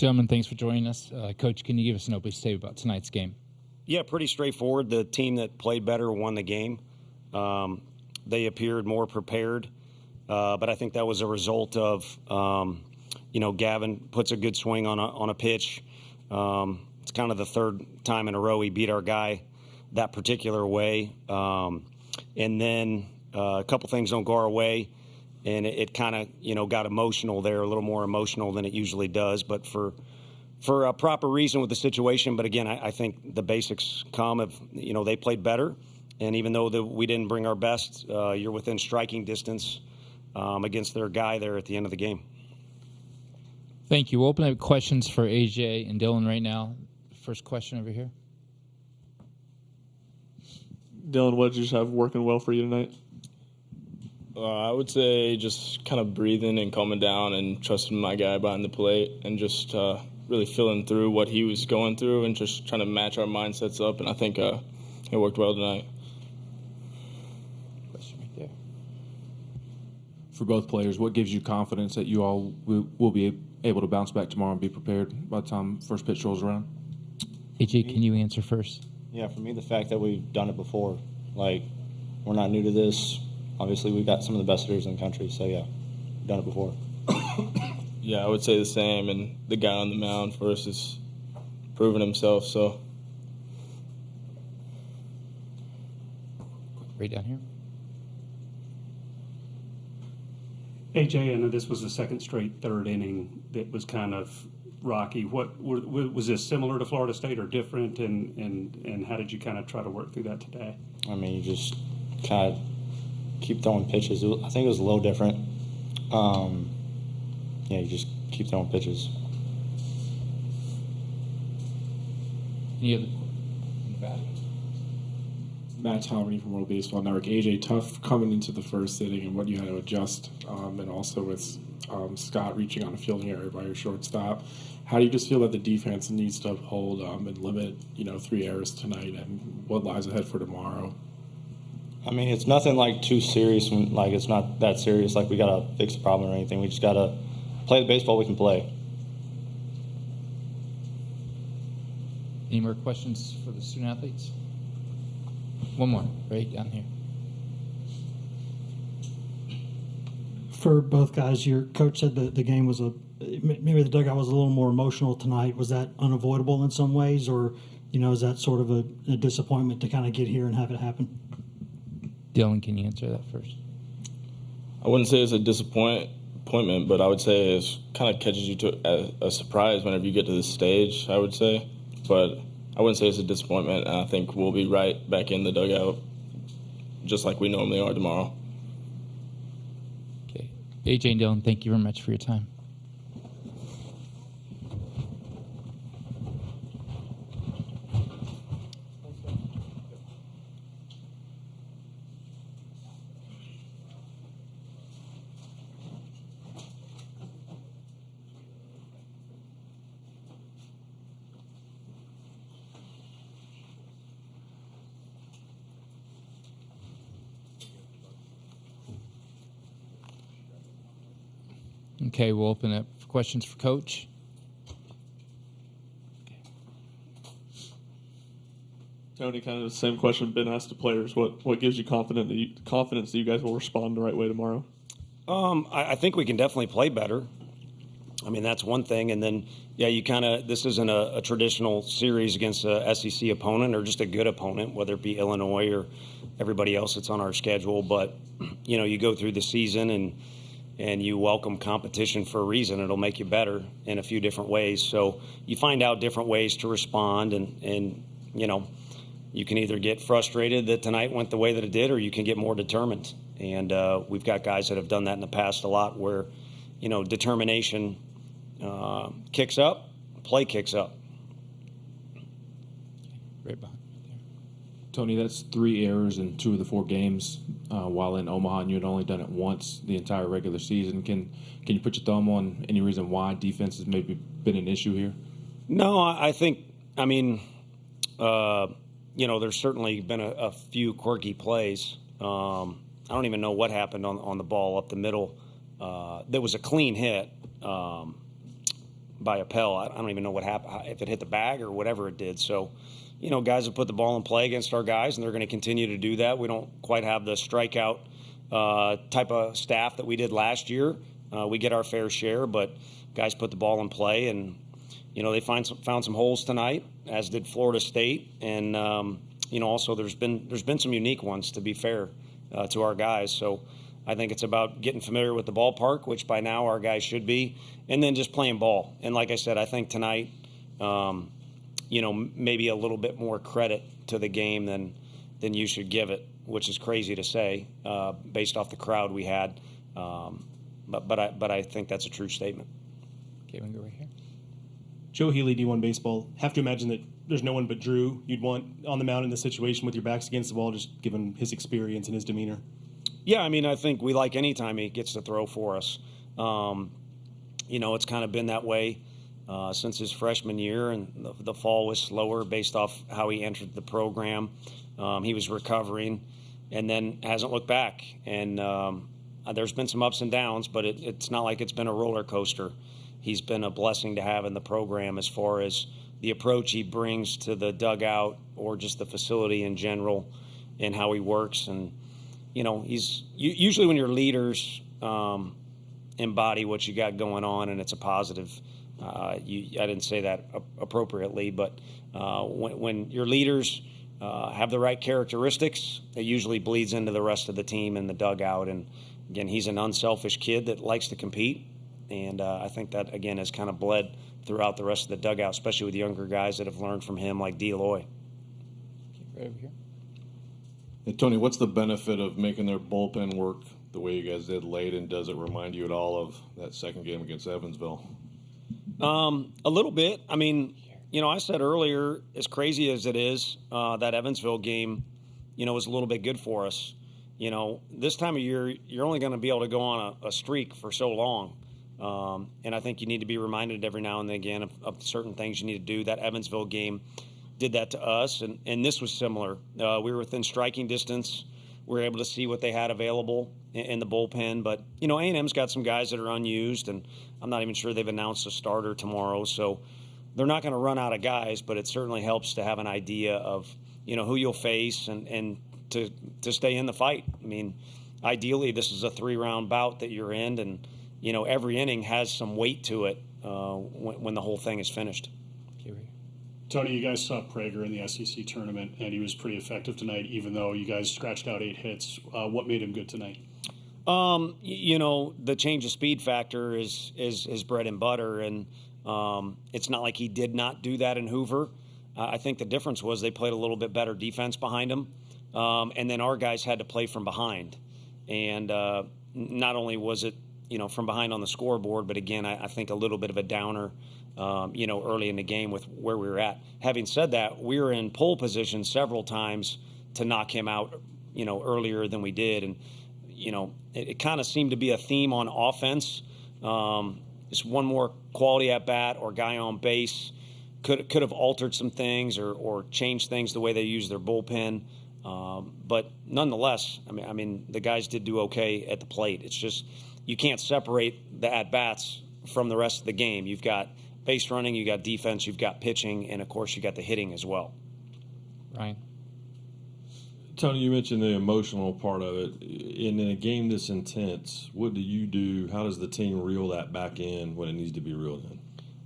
Gentlemen, thanks for joining us. Coach, can you give us an opening statement about tonight's game? Yeah, pretty straightforward. The team that played better won the game. They appeared more prepared, but I think that was a result of, Gavin puts a good swing on a pitch. It's kind of the third time in a row he beat our guy that particular way. And then a couple things don't go our way. And it kind of, got emotional there, a little more emotional than it usually does. But for a proper reason with the situation. But, again, I think the basics come of, they played better. And even though we didn't bring our best, you're within striking distance against their guy there at the end of the game. Thank you. We'll open up questions for AJ and Dylan right now. First question over here. Dylan, what did you have working well for you tonight? I would say just kind of breathing and calming down and trusting my guy behind the plate and just really feeling through what he was going through and just trying to match our mindsets up. And I think it worked well tonight. Question right there. For both players, what gives you confidence that you all will be able to bounce back tomorrow and be prepared by the time first pitch rolls around? AJ, can you answer first? Yeah, for me, the fact that we've done it before. Like, we're not new to this. Obviously, we've got some of the best hitters in the country, so, yeah, we've done it before. Yeah, I would say the same. And the guy on the mound for us is proving himself, so. Right down here. AJ, I know this was the second straight third inning that was kind of rocky. Was this similar to Florida State or different, and how did you kind of try to work through that today? I mean, you just kind of keep throwing pitches. I think it was a little different. You just keep throwing pitches. Any other? Matt Tominey from World Baseball Network. AJ, tough coming into the first inning and what you had to adjust, and also with Scott reaching on a fielding area by your shortstop. How do you just feel that the defense needs to uphold and limit, 3 errors tonight, and what lies ahead for tomorrow? I mean, it's nothing like too serious. It's not that serious. Like we gotta fix the problem or anything. We just gotta play the baseball we can play. Any more questions for the student athletes? One more, right down here. For both guys, your coach said that the game was maybe the dugout was a little more emotional tonight. Was that unavoidable in some ways, or is that sort of a disappointment to kind of get here and have it happen? Dylan, can you answer that first? I wouldn't say it's a disappointment, but I would say it kind of catches you to a surprise whenever you get to this stage, I would say. But I wouldn't say it's a disappointment, and I think we'll be right back in the dugout just like we normally are tomorrow. Okay. AJ and Dylan, thank you very much for your time. Okay, we'll open up for questions for Coach. Tony, kind of the same question Ben asked the players. What gives you confidence that you guys will respond the right way tomorrow? I think we can definitely play better. I mean, that's one thing. And then, this isn't a traditional series against a SEC opponent or just a good opponent, whether it be Illinois or everybody else that's on our schedule. But, you go through the season and you welcome competition for a reason. It'll make you better in a few different ways. So you find out different ways to respond and you can either get frustrated that tonight went the way that it did, or you can get more determined. And we've got guys that have done that in the past a lot where, determination kicks up, play kicks up. Right behind. Tony, that's 3 errors in 2 of the 4 games. While in Omaha, and you had only done it once the entire regular season. Can you put your thumb on any reason why defense has maybe been an issue here? No, I think, there's certainly been a few quirky plays. I don't even know what happened on the ball up the middle. There was a clean hit, by Appel. I don't even know what happened, if it hit the bag or whatever it did. So, guys have put the ball in play against our guys, and they're going to continue to do that. We don't quite have the strikeout type of staff that we did last year. We get our fair share, but guys put the ball in play, and they found some holes tonight, as did Florida State, and also there's been some unique ones, to be fair to our guys. So I think it's about getting familiar with the ballpark, which by now our guys should be, and then just playing ball. And like I said, I think tonight, maybe a little bit more credit to the game than you should give it, which is crazy to say based off the crowd we had. But I think that's a true statement. Okay, we can go right here. Joe Healy, D1 Baseball. Have to imagine that there's no one but Drew you'd want on the mound in this situation with your backs against the wall, just given his experience and his demeanor. Yeah, I think we like any time he gets to throw for us. It's kind of been that way since his freshman year, and the fall was slower based off how he entered the program. He was recovering and then hasn't looked back. And there's been some ups and downs, but it's not like it's been a roller coaster. He's been a blessing to have in the program as far as the approach he brings to the dugout or just the facility in general and how he works. And, he's usually when your leaders embody what you got going on and it's a positive. I didn't say that appropriately, but when your leaders have the right characteristics, it usually bleeds into the rest of the team in the dugout. And, again, he's an unselfish kid that likes to compete. And I think that, again, has kind of bled throughout the rest of the dugout, especially with younger guys that have learned from him like D'Eloy. Right over here. Hey, Tony, what's the benefit of making their bullpen work the way you guys did late, and does it remind you at all of that second game against Evansville? A little bit. I said earlier, as crazy as it is, that Evansville game, was a little bit good for us. This time of year, you're only going to be able to go on a streak for so long. And I think you need to be reminded every now and then again of certain things you need to do. That Evansville game did that to us, and this was similar. We were within striking distance. We were able to see what they had available in the bullpen. But, A&M's got some guys that are unused, and I'm not even sure they've announced a starter tomorrow. So they're not going to run out of guys, but it certainly helps to have an idea of, who you'll face and to stay in the fight. Ideally, this is a 3-round bout that you're in, and, every inning has some weight to it when the whole thing is finished. Tony, you guys saw Prager in the SEC tournament, and he was pretty effective tonight, even though you guys scratched out 8 hits. What made him good tonight? The change of speed factor is his bread and butter, and it's not like he did not do that in Hoover. I think the difference was they played a little bit better defense behind him, and then our guys had to play from behind. And not only was it, from behind on the scoreboard, but again, I think a little bit of a downer, early in the game with where we were at. Having said that, we were in pole position several times to knock him out, earlier than we did. And, it kind of seemed to be a theme on offense. Just one more quality at bat or guy on base could have altered some things or changed things the way they use their bullpen. But nonetheless, the guys did do okay at the plate. It's just you can't separate the at-bats from the rest of the game. You've got base running, you got defense, you've got pitching, and, of course, you got the hitting as well. Ryan? Tony, you mentioned the emotional part of it. In a game this intense, what do you do? How does the team reel that back in when it needs to be reeled in?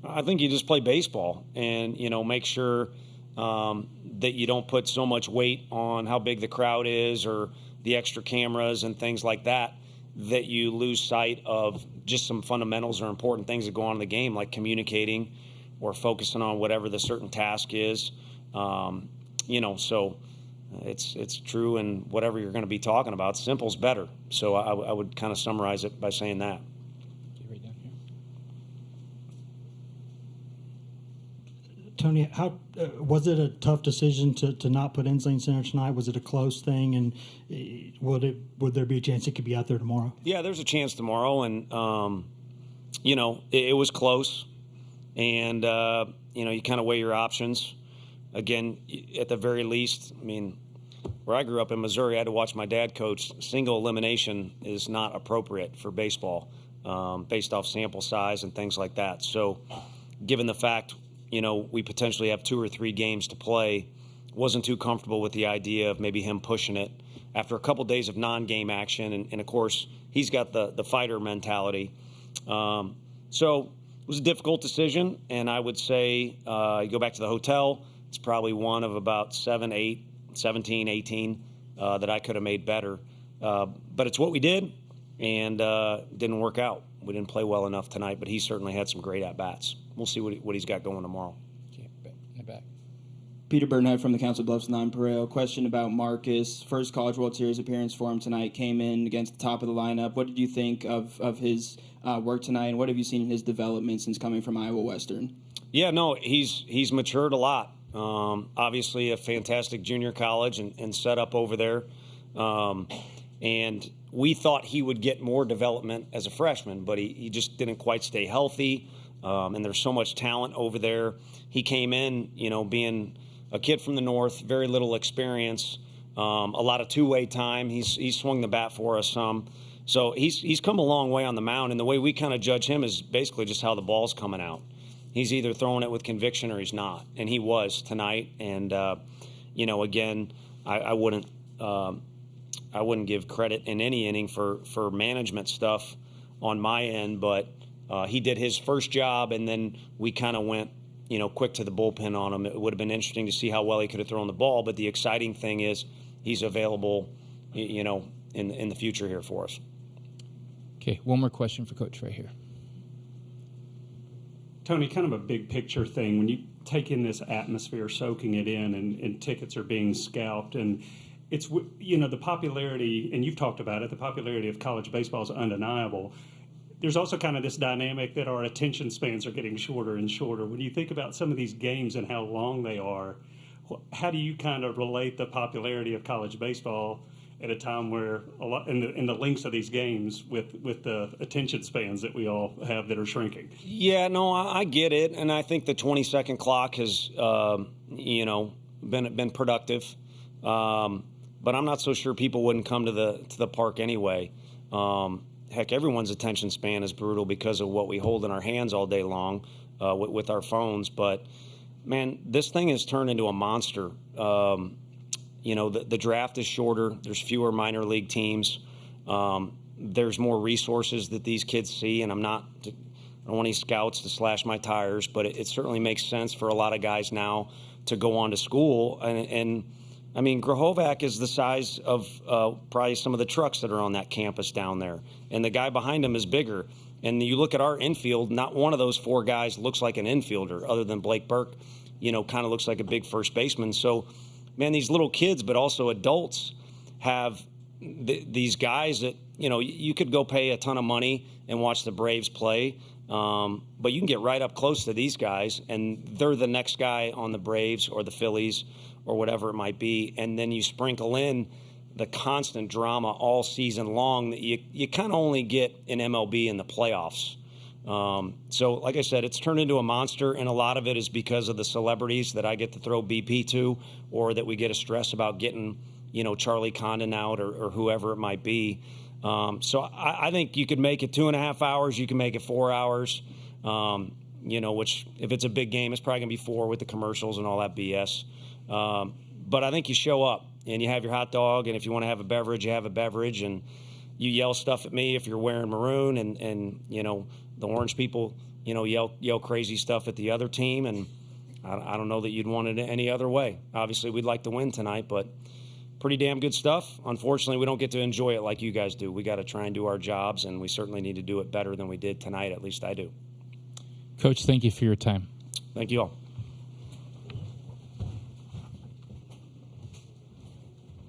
I think you just play baseball and, make sure that you don't put so much weight on how big the crowd is or the extra cameras and things like that you lose sight of just some fundamentals or important things that go on in the game, like communicating or focusing on whatever the certain task is. So it's true, and whatever you're going to be talking about, simple's better. So I would kind of summarize it by saying that. Right down here. Tony, how was it a tough decision to not put Inslee in center tonight? Was it a close thing, and would there be a chance it could be out there tomorrow? Yeah, there's a chance tomorrow, and it was close, and you kind of weigh your options. Again, at the very least, where I grew up in Missouri, I had to watch my dad coach. Single elimination is not appropriate for baseball, based off sample size and things like that. So, given the fact, we potentially have 2 or 3 games to play, wasn't too comfortable with the idea of maybe him pushing it after a couple days of non-game action. And of course, he's got the fighter mentality. So it was a difficult decision. And I would say you go back to the hotel, it's probably one of about 7, 8, 17, 18 that I could have made better. But it's what we did, and didn't work out. We didn't play well enough tonight, but he certainly had some great at-bats. We'll see what he's got going tomorrow. Okay, in the back. Peter Burnett from the Council Bluffs Nonpareil. Question about Marcus. First College World Series appearance for him tonight. Came in against the top of the lineup. What did you think of his work tonight, and what have you seen in his development since coming from Iowa Western? Yeah, no, he's matured a lot. Obviously, a fantastic junior college and set up over there. And we thought he would get more development as a freshman, but he just didn't quite stay healthy. And there's so much talent over there. He came in, being a kid from the north, very little experience, a lot of two-way time. He's swung the bat for us some. So he's come a long way on the mound, and the way we kind of judge him is basically just how the ball's coming out. He's either throwing it with conviction or he's not, and he was tonight. And again, I wouldn't give credit in any inning for management stuff on my end, but he did his first job, and then we kind of went quick to the bullpen on him. It would have been interesting to see how well he could have thrown the ball, but the exciting thing is he's available, in the future here for us. Okay, one more question for Coach right here. Tony, kind of a big picture thing. When you take in this atmosphere, soaking it in, and tickets are being scalped, and it's, the popularity, and you've talked about it, the popularity of college baseball is undeniable. There's also kind of this dynamic that our attention spans are getting shorter and shorter. When you think about some of these games and how long they are, how do you kind of relate the popularity of college baseball at a time where a lot in the lengths of these games with the attention spans that we all have that are shrinking? Yeah, no, I get it, and I think the 20-second clock has been productive, but I'm not so sure people wouldn't come to the park anyway. Heck, everyone's attention span is brutal because of what we hold in our hands all day long with our phones. But man, this thing has turned into a monster. The draft is shorter. There's fewer minor league teams. There's more resources that these kids see, and I don't want any scouts to slash my tires, but it certainly makes sense for a lot of guys now to go on to school. And I mean, Grahovac is the size of probably some of the trucks that are on that campus down there, and the guy behind him is bigger. And you look at our infield, not one of those 4 guys looks like an infielder other than Blake Burke, kind of looks like a big first baseman. So, man, these little kids, but also adults, have these guys that, you could go pay a ton of money and watch the Braves play, but you can get right up close to these guys, and they're the next guy on the Braves or the Phillies or whatever it might be, and then you sprinkle in the constant drama all season long that you kind of only get in MLB in the playoffs. So, like I said, it's turned into a monster, and a lot of it is because of the celebrities that I get to throw BP to, or that we get a stress about getting, Charlie Condon out or whoever it might be. So I think you could make it 2.5 hours. You can make it 4 hours, which if it's a big game, it's probably going to be 4 with the commercials and all that BS. But I think you show up and you have your hot dog, and if you want to have a beverage, you have a beverage, and you yell stuff at me if you're wearing maroon, and the orange people, yell crazy stuff at the other team, and I don't know that you'd want it any other way. Obviously, we'd like to win tonight, but pretty damn good stuff. Unfortunately, we don't get to enjoy it like you guys do. We got to try and do our jobs, and we certainly need to do it better than we did tonight. At least I do. Coach, thank you for your time. Thank you all.